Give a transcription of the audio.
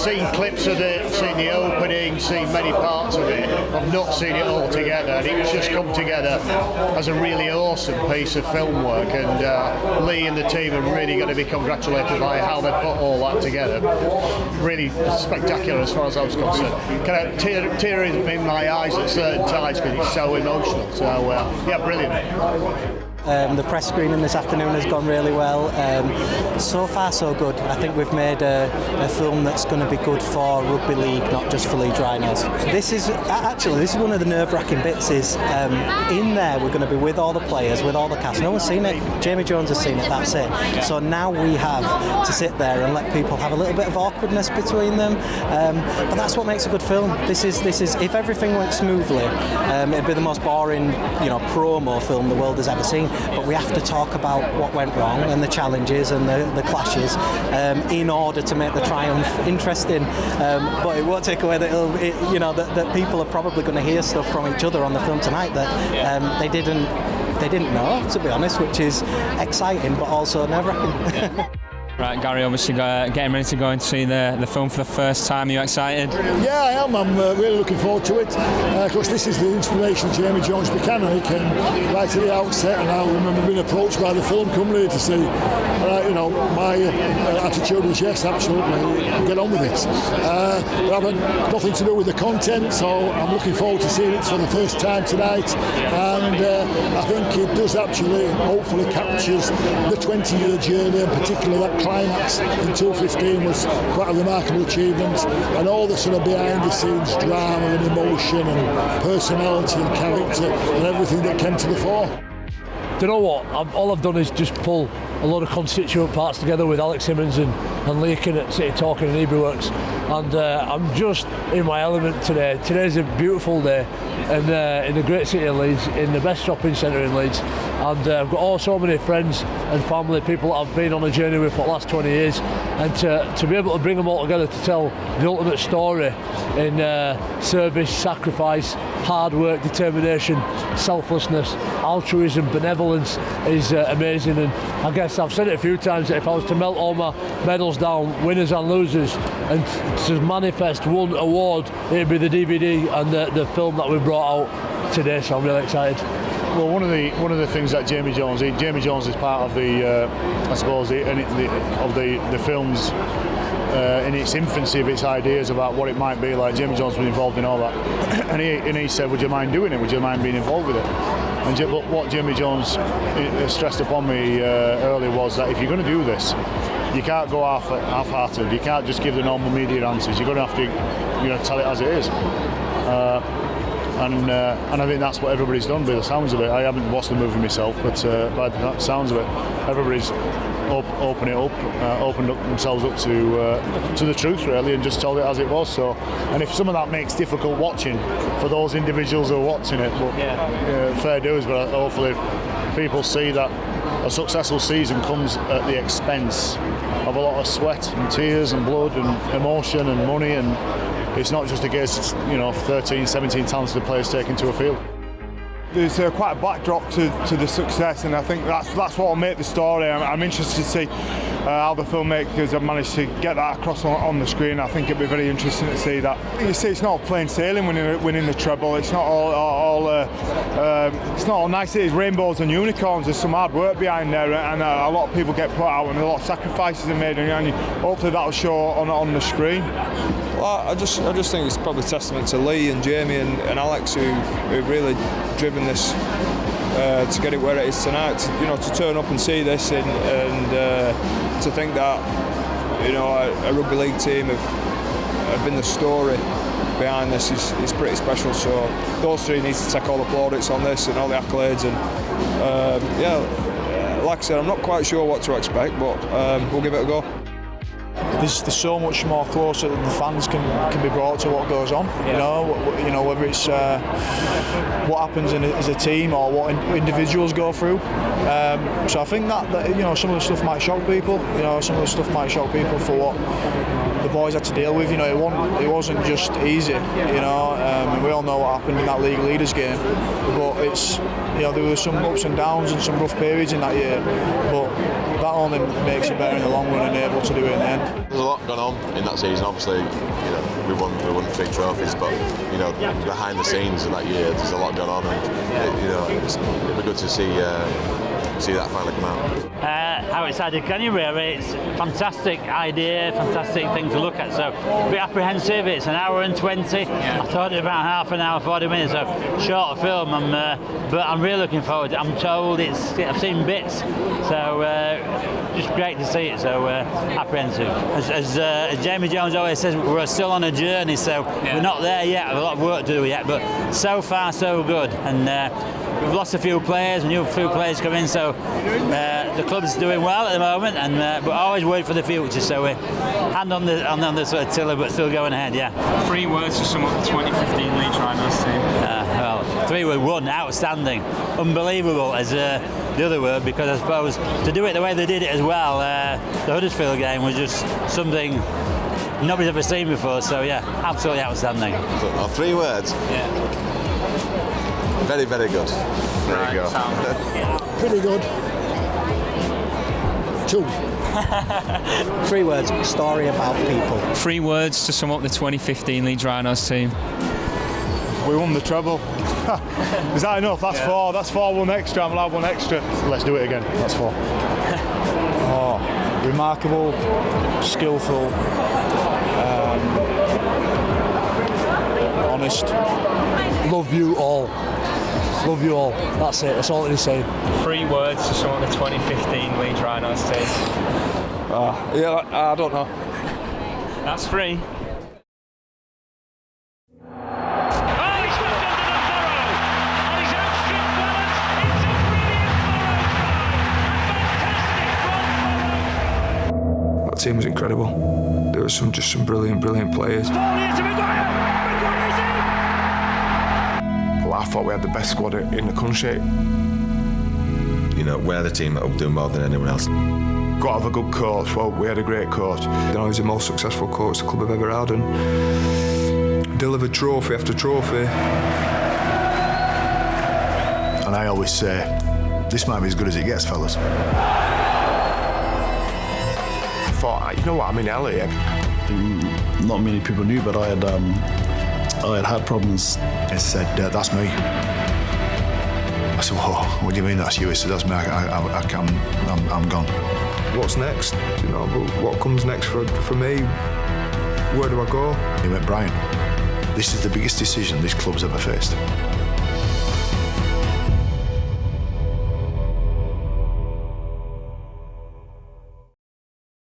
seen clips of it, seen the opening, seen many parts of it. I've not seen it all together, and it's just come together as a really awesome piece of film work. And Lee and the team are really going to be congratulated by how they put all that together. Really spectacular as far as I was concerned. Kind of tears in my eyes at certain times because it's so emotional. So yeah, brilliant. The press screening this afternoon has gone really well. So far so good. I think we've made a film that's going to be good for rugby league, not just for Leeds Rhinos. This is one of the nerve-wracking bits. Is in there we're going to be with all the players, with all the cast. No one's seen it. Jamie Jones has seen it. That's it. So now we have to sit there and let people have a little bit of awkwardness between them. But that's what makes a good film. This is if everything went smoothly, it'd be the most boring, promo film the world has ever seen. But we have to talk about what went wrong and the challenges and the clashes in order to make the triumph interesting. But it won't take away that people are probably going to hear stuff from each other on the film tonight that they didn't know, to be honest, which is exciting but also nerve-wracking. Right, Gary, obviously getting ready to go and see the film for the first time. Are you excited? Yeah, I am. I'm really looking forward to it. Of course, this is the inspiration of Jamie Jones mechanic, and right at the outset, and I remember being approached by the film company to say, my attitude was yes, absolutely, get on with it. But I've had nothing to do with the content, so I'm looking forward to seeing it for the first time tonight. And I think it does actually, hopefully, captures the 20-year journey, and particularly that climax in 2015 was quite a remarkable achievement, and all the sort of behind the scenes drama and emotion and personality and character and everything that came to the fore. Do you know what? All I've done is just pull a lot of constituent parts together with Alex Simmons and Lee Kin at City Talking and Hebrew Works, and I'm just in my element today. Today's a beautiful day in the great city of Leeds, in the best shopping centre in Leeds, and I've got so many friends and family, people that I've been on a journey with for the last 20 years, and to be able to bring them all together to tell the ultimate story in service, sacrifice, hard work, determination, selflessness, altruism, benevolence is amazing. And I guess I've said it a few times that if I was to melt all my medals down, winners and losers, and to manifest one award, it'd be the DVD and the film that we brought out today. So I'm really excited. Well, one of the things that Jamie Jones is part of the films in its infancy of its ideas about what it might be like. Jamie Jones was involved in all that, and he said, "Would you mind doing it? Would you mind being involved with it?" But what Jamie Jones stressed upon me earlier was that if you're going to do this, you can't go half-hearted. You can't just give the normal media answers. You're going to have to, tell it as it is. And I think that's what everybody's done by the sounds of it. I haven't watched the movie myself, but by the sounds of it, everybody's opened up themselves up to the truth really, and just told it as it was. So, and if some of that makes difficult watching for those individuals who are watching it, but fair dues. But hopefully, people see that a successful season comes at the expense of a lot of sweat and tears and blood and emotion and money, and it's not just against 13, 17 talented players taken to a field. There's quite a backdrop to the success, and I think that's what will make the story. I'm interested to see how the filmmakers have managed to get that across on the screen. I think it'd be very interesting to see that. You see, it's not plain sailing winning the treble. It's not it's not all nice. It's rainbows and unicorns. There's some hard work behind there, and a lot of people get put out, and a lot of sacrifices are made, and hopefully that'll show on the screen. Well, I just think it's probably testament to Lee and Jamie and Alex who've really driven this to get it where it is tonight. To turn up and see this and to think that a rugby league team have been the story behind this is pretty special. So those three need to take all the plaudits on this and all the accolades. And like I said, I'm not quite sure what to expect, but we'll give it a go. There's so much more closer that the fans can be brought to what goes on. Whether it's what happens as a team or what individuals go through. So I think that some of the stuff might shock people. Some of the stuff might shock people for what the boys had to deal with. It wasn't just easy. And we all know what happened in that league leaders game. But it's there were some ups and downs and some rough periods in that year. But that only makes you better in the long run and able to do it in the end. There's a lot gone on in that season. Obviously, we won 3 trophies, but behind the scenes of that year, there's a lot gone on, and it'd be good to see that finally come out. How excited can you be? I mean, it's a fantastic idea, fantastic thing to look at. So a bit apprehensive. It's an hour and 20. I thought it about half an hour, 40 minutes. So short film. But I'm really looking forward to it. I'm told I've seen bits. So just great to see it. So apprehensive. As Jamie Jones always says, we're still on a journey. So we're not there yet. We've a lot of work to do yet. But so far so good. And we've lost a few players. New few players come in. So the club's doing well at the moment, and but always worried for the future. So we're hand on the sort of tiller, but still going ahead. Yeah. 3 words to sum up the 2015 Leeds Rhinos team. Well, 3 word: 1, outstanding, unbelievable as the other word, because I suppose to do it the way they did it as well, the Huddersfield game was just something nobody's ever seen before. So yeah, absolutely outstanding. 3 words. Yeah. Very, very good. There you go. Pretty good. 2. 3 words: story about people. 3 words to sum up the 2015 Leeds Rhinos team. We won the treble. Is that enough? That's 4. That's 4. 1 extra. I'm allowed 1 extra. Let's do it again. That's 4. Remarkable, skillful, honest. Love you all. Love you all. That's it. That's all it is saying. 3 words to sum up the 2015 Leeds Rhinos team. I don't know. That's 3. That team was incredible. There was some brilliant players. Well, I thought we had the best squad in the country. We're the team that will do more than anyone else. Got to have a good coach. Well, we had a great coach. He's the most successful coach the club have ever had, and delivered trophy after trophy. And I always say, this might be as good as it gets, fellas. I thought, you know what, I'm in LA. Not many people knew, but I had problems. He said, that's me. I said, whoa, what do you mean that's you? He said, that's me, I'm gone. What's next? But what comes next for me? Where do I go? He went, Brian, this is the biggest decision this club's ever faced.